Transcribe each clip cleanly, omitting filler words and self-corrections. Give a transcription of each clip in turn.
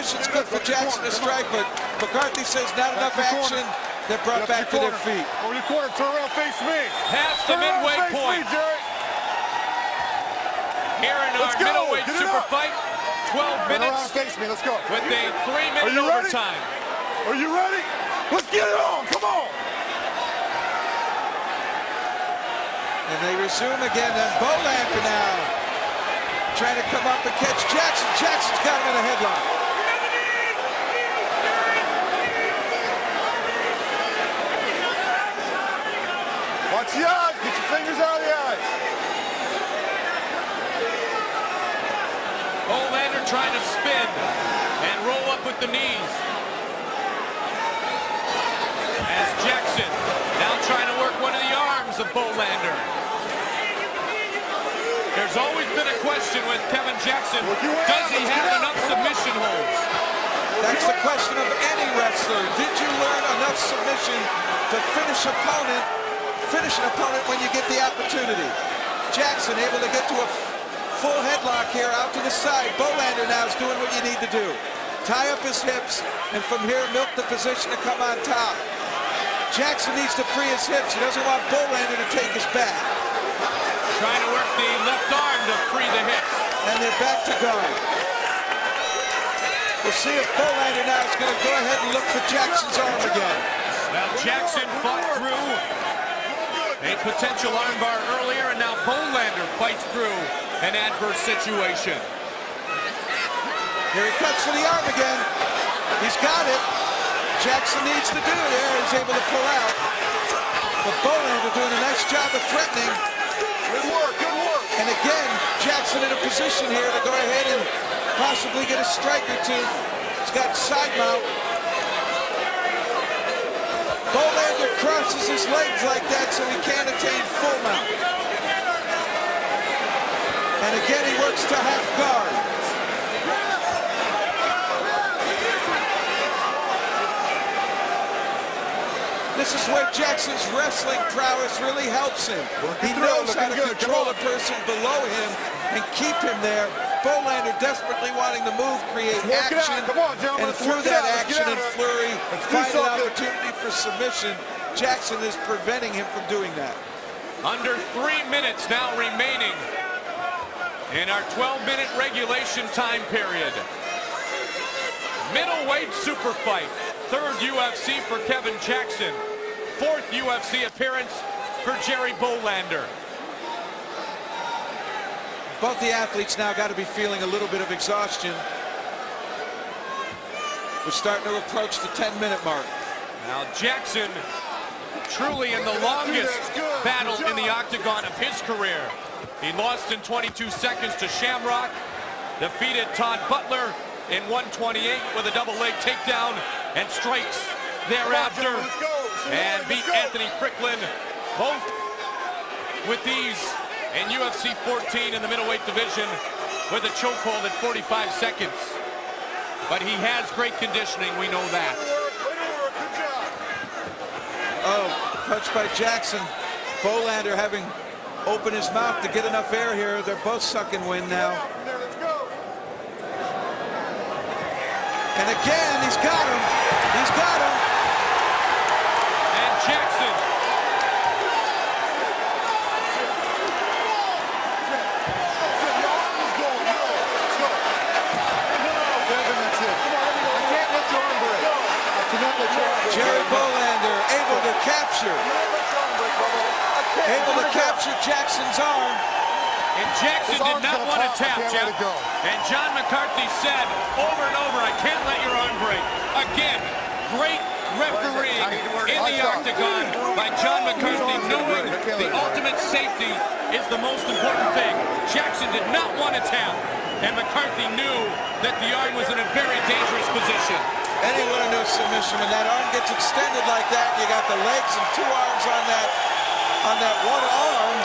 Combination's good for Jackson to strike, but McCarthy says not enough action. They're brought back to their feet. Over your corner, turn around, face me. Past the midway point. Here in our middleweight super fight, 12 minutes. Face me. Let's go. With a 3-minute overtime. Are you ready? Let's get it on. Come on. And they resume again. And Bohlander now trying to come up and catch Jackson. Jackson's got him in a headlock. Watch the eyes. Get your fingers out of the eyes. Bohlander trying to spin and roll up with the knees. As Jackson now trying to work one of the arms of Bohlander. There's always been a question with Kevin Jackson. Does he have enough submission holds? That's the question of any wrestler. Did you learn enough submission to finish an opponent when you get the opportunity? Jackson able to get to a full headlock here out to the side. Bohlander now is doing what you need to do. Tie up his hips, and from here milk the position to come on top. Jackson needs to free his hips. He doesn't want Bohlander to take his back. Trying to work the left arm to free the hips. And they're back to guard. We'll see if Bohlander now is going to go ahead and look for Jackson's arm again. Well, Jackson fought through a potential armbar earlier, and now Bohlander fights through an adverse situation. Here he cuts for the arm again. He's got it. Jackson needs to do it there. He's able to pull out. But Bohlander doing a nice job of threatening. Good work, good work. And again, Jackson in a position here to go ahead and possibly get a strike or two. He's got side mount. Bohlander crosses his legs like that so he can't attain full mount. And again, he works to half guard. This is where Jackson's wrestling prowess really helps him. He knows how to control a person below him and keep him there. Bohlander desperately wanting to move, create action, and through that action and flurry, find an opportunity for submission. Jackson is preventing him from doing that. Under 3 minutes now remaining in our 12-minute regulation time period. Middleweight super fight. 3rd UFC for Kevin Jackson. 4th UFC appearance for Jerry Bohlander. Both the athletes now got to be feeling a little bit of exhaustion. We're starting to approach the 10-minute mark. Now Jackson truly in the longest battle in the octagon of his career. He lost in 22 seconds to Shamrock, defeated Todd Butler in 128 with a double leg takedown and strikes thereafter, and beat Anthony Strickland, both with these in UFC 14 in the middleweight division with a chokehold at 45 seconds. But he has great conditioning, we know that. Oh, punch by Jackson. Bohlander having opened his mouth to get enough air here. They're both sucking wind now. And again, he's got him. He's got him. And Jackson. Jerry Bohlander able to capture Jackson's arm. And Jackson did not want to tap, Jeff. And John McCarthy said over and over, I can't let your arm break. Again, great refereeing in the octagon by John McCarthy, knowing the ultimate safety is the most important thing. Jackson did not want to tap, and McCarthy knew that the arm was in a very dangerous position. Anyone who knows submission, when that arm gets extended like that, you got the legs and 2 arms on that one arm,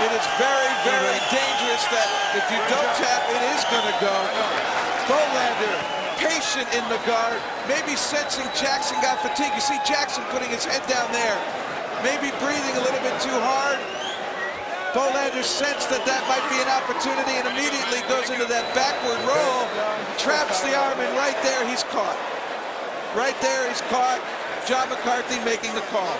it is very, very dangerous that if you don't tap, it is going to go. Bohlander, patient in the guard, maybe sensing Jackson got fatigued. You see Jackson putting his head down there, maybe breathing a little bit too hard. Bolander sensed that that might be an opportunity and immediately goes into that backward roll, traps the arm, and right there he's caught. Right there he's caught. John McCarthy making the call.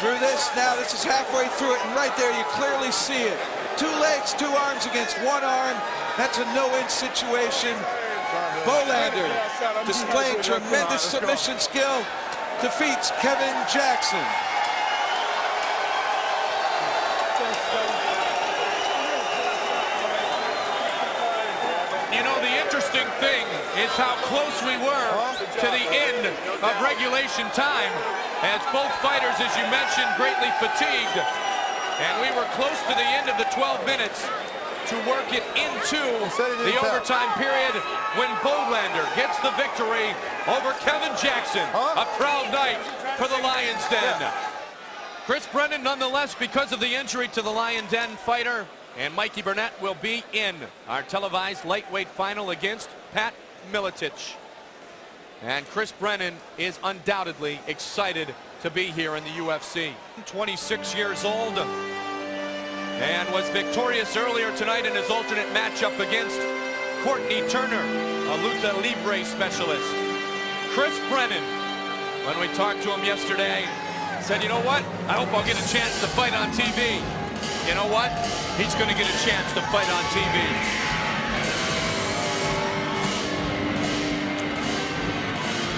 Through this, now this is halfway through it, and right there you clearly see it. 2 legs, 2 arms against 1 arm. That's a no-win situation. Bolander, displaying tremendous submission skill, defeats Kevin Jackson. You know, the interesting thing is how close we were to the end of regulation time, as both fighters, as you mentioned, greatly fatigued. And we were close to the end of the 12 minutes to work it into the overtime period when Bolander gets the victory over Kevin Jackson. A proud night for the Lions Den. Chris Brennan, nonetheless, because of the injury to the Lion Den fighter, and Mikey Burnett will be in our televised lightweight final against Pat Miletich. And Chris Brennan is undoubtedly excited to be here in the UFC. 26 years old, and was victorious earlier tonight in his alternate matchup against Courtney Turner, a luta libre specialist. Chris Brennan, when we talked to him yesterday, said, you know what? I hope I'll get a chance to fight on TV. You know what? He's going to get a chance to fight on TV.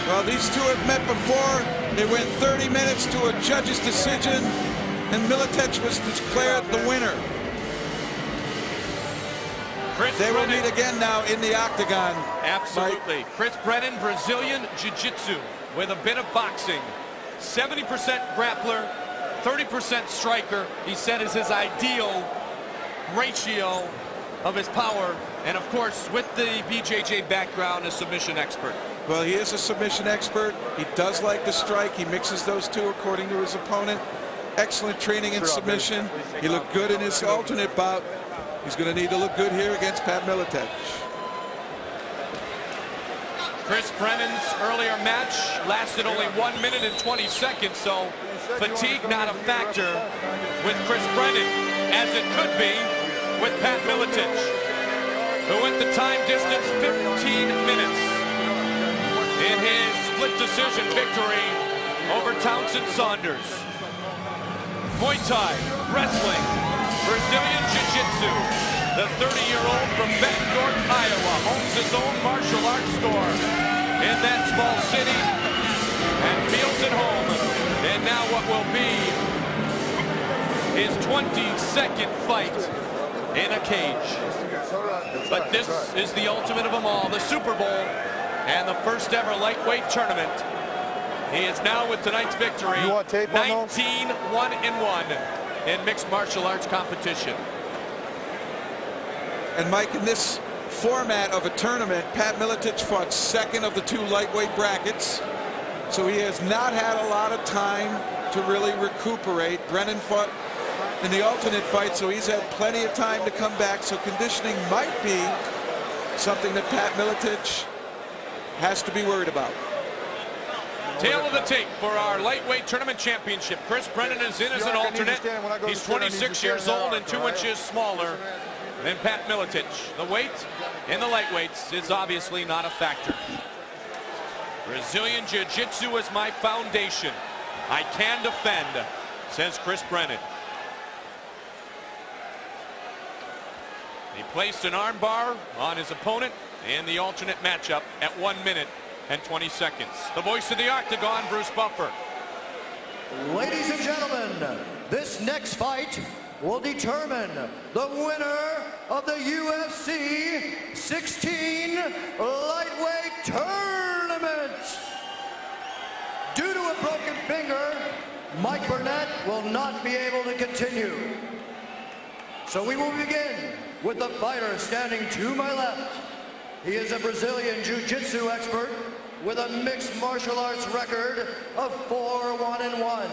Well, these two have met before. They went 30 minutes to a judge's decision, and Miletich was declared the winner. They will meet again now in the octagon. Absolutely. Mike. Chris Brennan, Brazilian Jiu-Jitsu with a bit of boxing. 70% grappler, 30% striker. He said is his ideal ratio of his power. And of course, with the BJJ background, a submission expert. Well, he is a submission expert. He does like to strike. He mixes those two according to his opponent. Excellent training in submission. He looked good in his alternate bout. He's going to need to look good here against Pat Miletich. Chris Brennan's earlier match lasted only 1 minute and 20 seconds, so fatigue not a factor with Chris Brennan, as it could be with Pat Miletich, who went the time distance 15 minutes in his split decision victory over Townsend Saunders. Muay Thai, wrestling, Brazilian Jiu-Jitsu. The 30-year-old from Bettendorf, Iowa, owns his own martial arts store in that small city and feels at home. And now what will be his 22nd fight in a cage. But this is the ultimate of them all, the Super Bowl and the first ever lightweight tournament. He is now, with tonight's victory, 19-1-1 in mixed martial arts competition. And Mike, in this format of a tournament, Pat Miletich fought second of the 2 lightweight brackets, so he has not had a lot of time to really recuperate. Brennan fought in the alternate fight, so he's had plenty of time to come back, so conditioning might be something that Pat Miletich has to be worried about. Tail of the tape for our lightweight tournament championship. Chris Brennan is in as an alternate. He's 26 years old and 2 inches smaller than Pat Miletich. The weight in the lightweights is obviously not a factor. Brazilian Jiu-Jitsu is my foundation. I can defend, says Chris Brennan. He placed an arm bar on his opponent in the alternate matchup at 1 minute and 20 seconds. The voice of the Octagon, Bruce Buffer. Ladies and gentlemen, this next fight will determine the winner of the UFC 16 lightweight tournament. Due to a broken finger, Mike Burnett will not be able to continue. So we will begin with the fighter standing to my left. He is a Brazilian Jiu-Jitsu expert with a mixed martial arts record of 4-1-1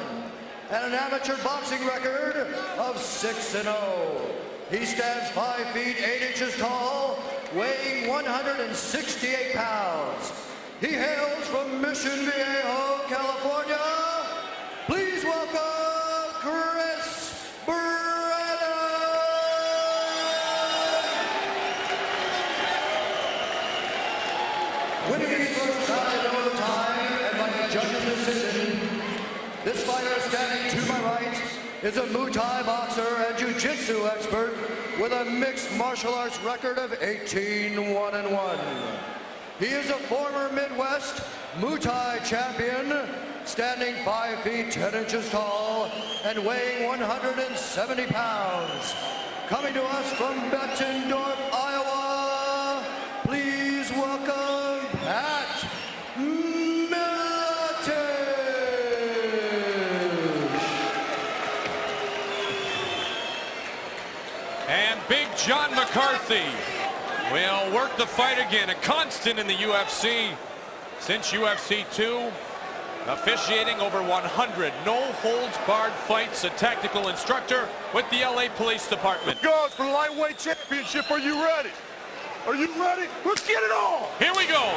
and an amateur boxing record of 6-0. He stands 5 feet 8 inches tall, weighing 168 pounds. He hails from Mission Viejo, California. Please welcome Chris Brennan. Winning his first bout in overtime and by the judge's decision, this fighter standing to my right is a Muay Thai boxer and Jiu-Jitsu expert with a mixed martial arts record of 18-1-1. He is a former Midwest Muay Thai champion, standing 5 feet 10 inches tall and weighing 170 pounds. Coming to us from Bettendorf, Iowa, please welcome Pat Miletich. And Big John McCarthy will work the fight again, a constant in the UFC since UFC 2, officiating over 100 no-holds-barred fights, a technical instructor with the LA Police Department. Goes for the lightweight championship. Are you ready? Are you ready? Let's get it on. Here we go.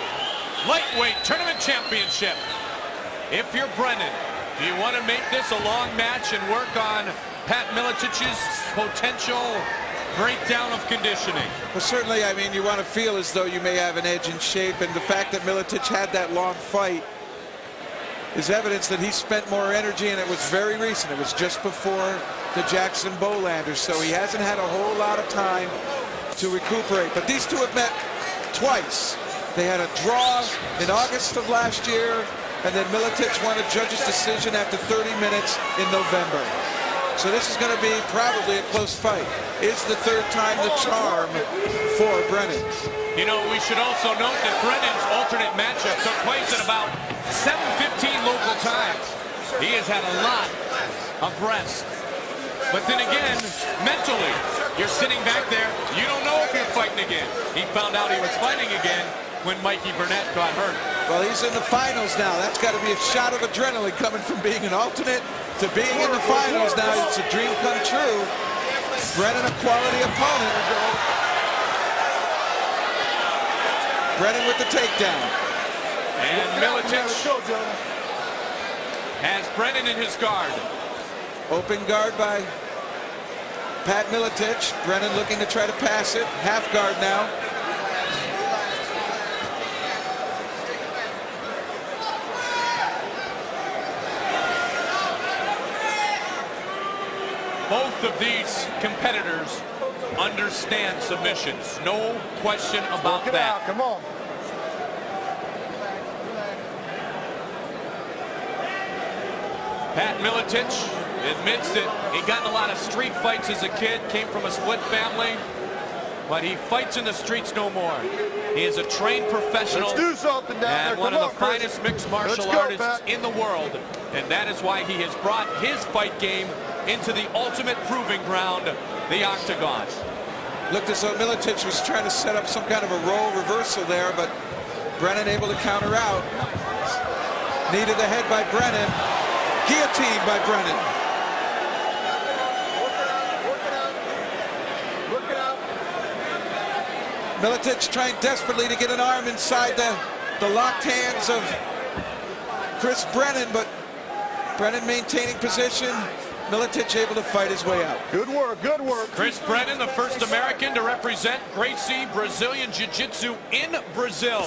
Lightweight tournament championship. If you're Brennan, do you want to make this a long match and work on Pat Miletich's potential breakdown of conditioning? Well, certainly, I mean, you want to feel as though you may have an edge in shape, and the fact that Miletich had that long fight is evidence that he spent more energy, and it was very recent. It was just before the Jackson Bolander, so he hasn't had a whole lot of time to recuperate. But these two have met twice. They had a draw in August of last year, and then Miletich won a judge's decision after 30 minutes in November. So this is going to be probably a close fight. Is the third time the charm for Brennan? You know, we should also note that Brennan's alternate matchup took place at about 7:15 local time. He has had a lot of rest. But then again, mentally, you're sitting back there, you don't know if you're fighting again. He found out he was fighting again when Mikey Burnett got hurt. Well, he's in the finals now. That's got to be a shot of adrenaline coming from being an alternate to being in the finals now. It's a dream come true. Brennan, a quality opponent. Brennan with the takedown. And Miletich has Brennan in his guard. Open guard by Pat Miletich. Brennan looking to try to pass it. Half guard now. Both of these competitors understand submissions. No question about Work it that. out. Come on. Pat Miletich admits that he got in a lot of street fights as a kid, came from a split family, but he fights in the streets no more. He is a trained professional. Let's do something down there. And one Come of on, the Chris. finest mixed martial Let's go, artists Pat. in the world. And that is why he has brought his fight game into the ultimate proving ground, the octagon. Looked as though Miletich was trying to set up some kind of a role reversal there, but Brennan able to counter out. Knee to the head by Brennan. Guillotined by Brennan. Look it out. Miletich trying desperately to get an arm inside the locked hands of Chris Brennan, but Brennan maintaining position. Miletich able to fight his way out. Good work. Good work. Chris Brennan, the first American to represent Gracie Brazilian Jiu-Jitsu in Brazil.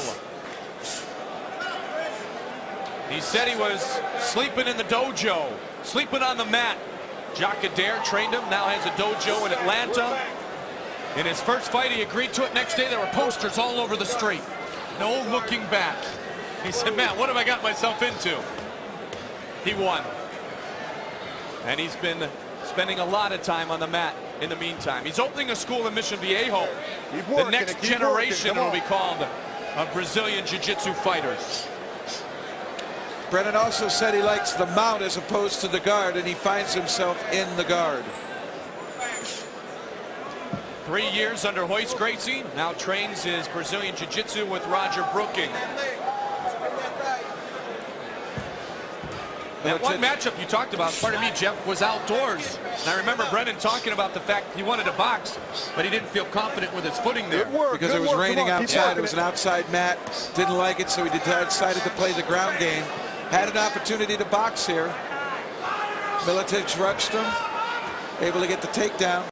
He said he was sleeping in the dojo, sleeping on the mat. Jacques Adair trained him, now has a dojo in Atlanta. In his first fight, he agreed to it. Next day, there were posters all over the street. No looking back. He said, man, what have I got myself into? He won. And he's been spending a lot of time on the mat in the meantime. He's opening a school in Mission Viejo. Keep The working next it, keep generation working. Come will be on. called of Brazilian Jiu-Jitsu fighters. Brennan also said he likes the mount as opposed to the guard, and he finds himself in the guard. 3 years under Royce Gracie, now trains his Brazilian Jiu-Jitsu with Roger Brooking. That one Miletich. matchup you talked about, pardon me, Jeff, was outdoors. And I remember Brennan talking about the fact he wanted to box, but he didn't feel confident with his footing there. Good work. Because good it was work. raining Come on, keep outside. working It was an outside mat. Didn't like it, so he decided to play the ground game. Had an opportunity to box here. Miletich rushed him. Able to get the takedown.